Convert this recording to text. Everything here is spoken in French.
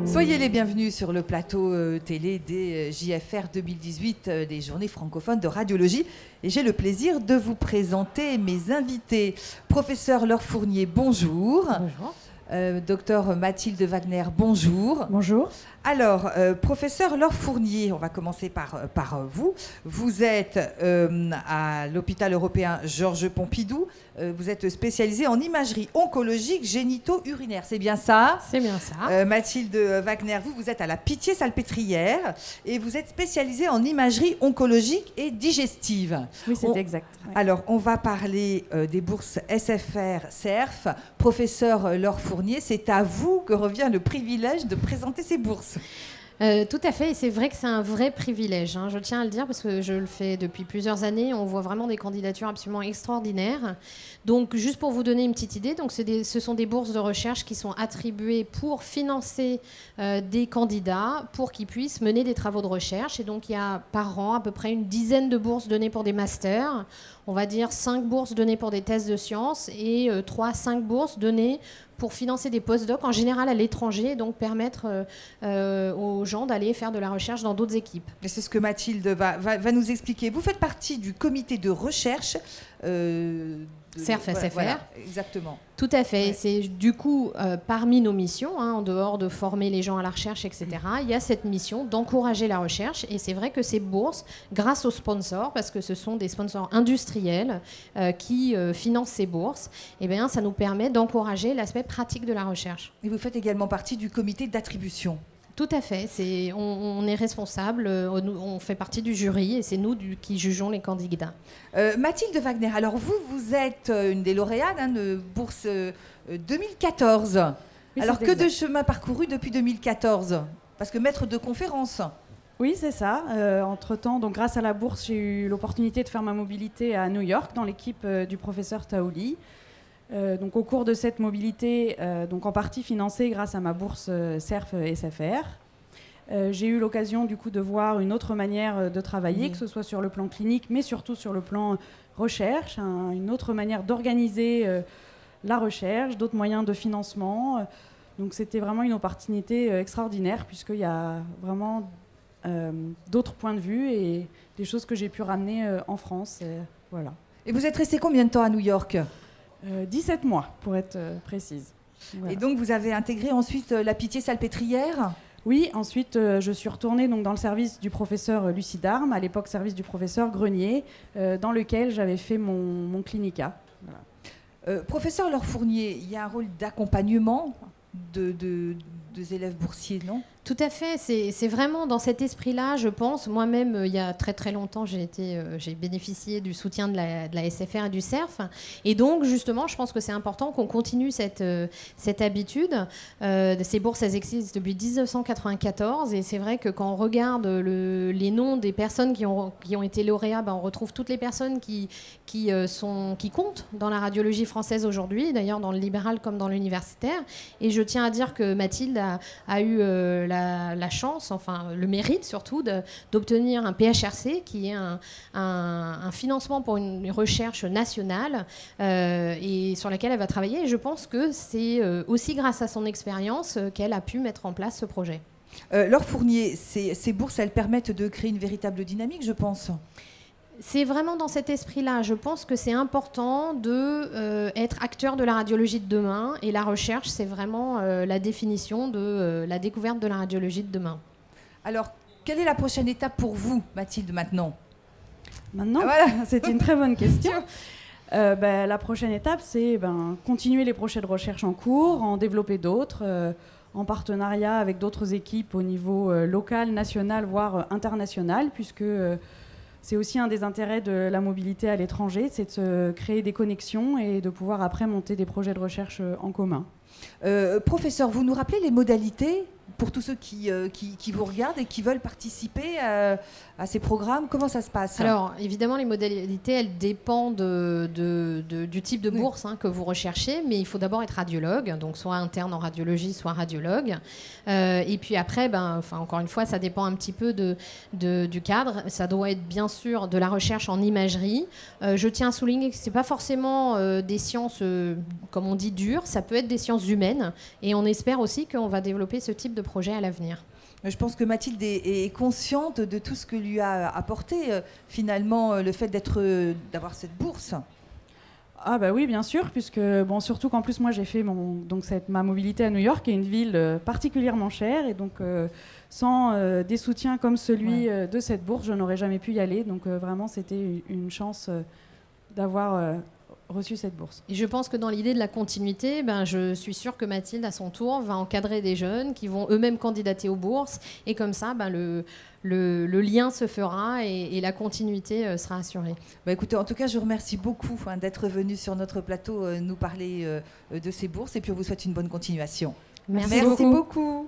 Soyez les bienvenus sur le plateau télé des JFR 2018, des Journées francophones de radiologie. Et j'ai le plaisir de vous présenter mes invités. Professeur Laure Fournier, bonjour. Bonjour. Docteur Mathilde Wagner, bonjour. Bonjour. Alors, professeur Laure Fournier, on va commencer par vous. Vous êtes à l'hôpital européen Georges Pompidou. Vous êtes spécialisée en imagerie oncologique génito-urinaire. C'est bien ça? C'est bien ça. Mathilde Wagner, vous êtes à la Pitié-Salpêtrière et vous êtes spécialisée en imagerie oncologique et digestive. Oui, c'est exact. Ouais. Alors, on va parler des bourses SFR-CERF. Professeur Laure Fournier, c'est à vous que revient le privilège de présenter ces bourses. Tout à fait, et c'est vrai que c'est un vrai privilège, hein. Je tiens à le dire parce que je le fais depuis plusieurs années. On voit vraiment des candidatures absolument extraordinaires. Donc, juste pour vous donner une petite idée, donc ce sont des bourses de recherche qui sont attribuées pour financer des candidats pour qu'ils puissent mener des travaux de recherche. Et donc, il y a par an à peu près une dizaine de bourses données pour des masters. On va dire 5 bourses données pour des thèses de sciences et 3-5 bourses données pour financer des post-docs, en général à l'étranger, et donc permettre aux gens d'aller faire de la recherche dans d'autres équipes. Et c'est ce que Mathilde va nous expliquer. Vous faites partie du comité de recherche CERF-SFR. Voilà, exactement. Tout à fait. Ouais. C'est du coup, parmi nos missions, hein, en dehors de former les gens à la recherche, etc., il y a cette mission d'encourager la recherche. Et c'est vrai que ces bourses, grâce aux sponsors, parce que ce sont des sponsors industriels qui financent ces bourses, eh bien, ça nous permet d'encourager l'aspect pratique de la recherche. Et vous faites également partie du comité d'attribution. Tout à fait. On est responsable, on fait partie du jury et c'est nous qui jugeons les candidats. Mathilde Wagner, alors vous êtes une des lauréates de bourse 2014. Oui, alors que exact. de chemin parcouru depuis 2014? Parce que maître de conférence. Oui, c'est ça. Entre-temps, donc, grâce à la bourse, j'ai eu l'opportunité de faire ma mobilité à New York dans l'équipe du professeur Taouli. Donc, au cours de cette mobilité, donc en partie financée grâce à ma bourse CERF et SFR, j'ai eu l'occasion du coup de voir une autre manière de travailler, que ce soit sur le plan clinique, mais surtout sur le plan recherche, une autre manière d'organiser la recherche, d'autres moyens de financement. Donc, c'était vraiment une opportunité extraordinaire puisqu'il y a vraiment d'autres points de vue et des choses que j'ai pu ramener en France. Voilà. Et vous êtes resté combien de temps à New York? 17 mois, pour être précise. Voilà. Et donc, vous avez intégré ensuite la Pitié-Salpêtrière? Oui, ensuite, je suis retournée donc, dans le service du professeur Lucie Darme, à l'époque service du professeur Grenier, dans lequel j'avais fait mon clinica. Voilà. Professeur Laure Fournier, il y a un rôle d'accompagnement des élèves boursiers, non? Tout à fait, c'est vraiment dans cet esprit-là, je pense. Moi-même, il y a très très longtemps, j'ai bénéficié du soutien de la SFR et du CERF. Et donc, justement, je pense que c'est important qu'on continue cette habitude. Ces bourses, elles existent depuis 1994. Et c'est vrai que quand on regarde les noms des personnes qui ont été lauréats, on retrouve toutes les personnes qui comptent dans la radiologie française aujourd'hui, d'ailleurs dans le libéral comme dans l'universitaire. Et je tiens à dire que Mathilde a eu la chance, enfin le mérite surtout, d'obtenir un PHRC qui est un financement pour une recherche nationale et sur laquelle elle va travailler. Et je pense que c'est aussi grâce à son expérience qu'elle a pu mettre en place ce projet. Laure Fournier, ces bourses, elles permettent de créer une véritable dynamique, je pense. C'est vraiment dans cet esprit-là. Je pense que c'est important d'être acteur de la radiologie de demain. Et la recherche, c'est vraiment la définition de la découverte de la radiologie de demain. Alors, quelle est la prochaine étape pour vous, Mathilde, maintenant? Maintenant, voilà. C'est une très bonne question. La prochaine étape, c'est continuer les projets de recherche en cours, en développer d'autres, en partenariat avec d'autres équipes au niveau local, national, voire international, puisque... c'est aussi un des intérêts de la mobilité à l'étranger, c'est de se créer des connexions et de pouvoir après monter des projets de recherche en commun. Professeur, vous nous rappelez les modalités pour tous ceux qui vous regardent et qui veulent participer à ces programmes, comment ça se passe? Alors, évidemment, les modalités, elles dépendent du type de bourse que vous recherchez, mais il faut d'abord être radiologue, donc soit interne en radiologie, soit radiologue. Et puis après, encore une fois, ça dépend un petit peu du cadre. Ça doit être bien sûr de la recherche en imagerie. Je tiens à souligner que ce n'est pas forcément des sciences, comme on dit, dures, ça peut être des sciences humaines. Et on espère aussi qu'on va développer ce type de projet à l'avenir. Je pense que Mathilde est consciente de tout ce que lui a apporté finalement le fait d'avoir cette bourse. Ah bah oui, bien sûr, puisque surtout qu'en plus moi j'ai fait ma mobilité à New York, qui est une ville particulièrement chère, et donc sans des soutiens comme celui de cette bourse, je n'aurais jamais pu y aller. Donc vraiment c'était une chance d'avoir reçu cette bourse. Et je pense que dans l'idée de la continuité, je suis sûre que Mathilde, à son tour, va encadrer des jeunes qui vont eux-mêmes candidater aux bourses. Et comme ça, le lien se fera et la continuité sera assurée. Écoutez, en tout cas, je vous remercie beaucoup d'être venu sur notre plateau nous parler de ces bourses. Et puis, on vous souhaite une bonne continuation. Merci beaucoup.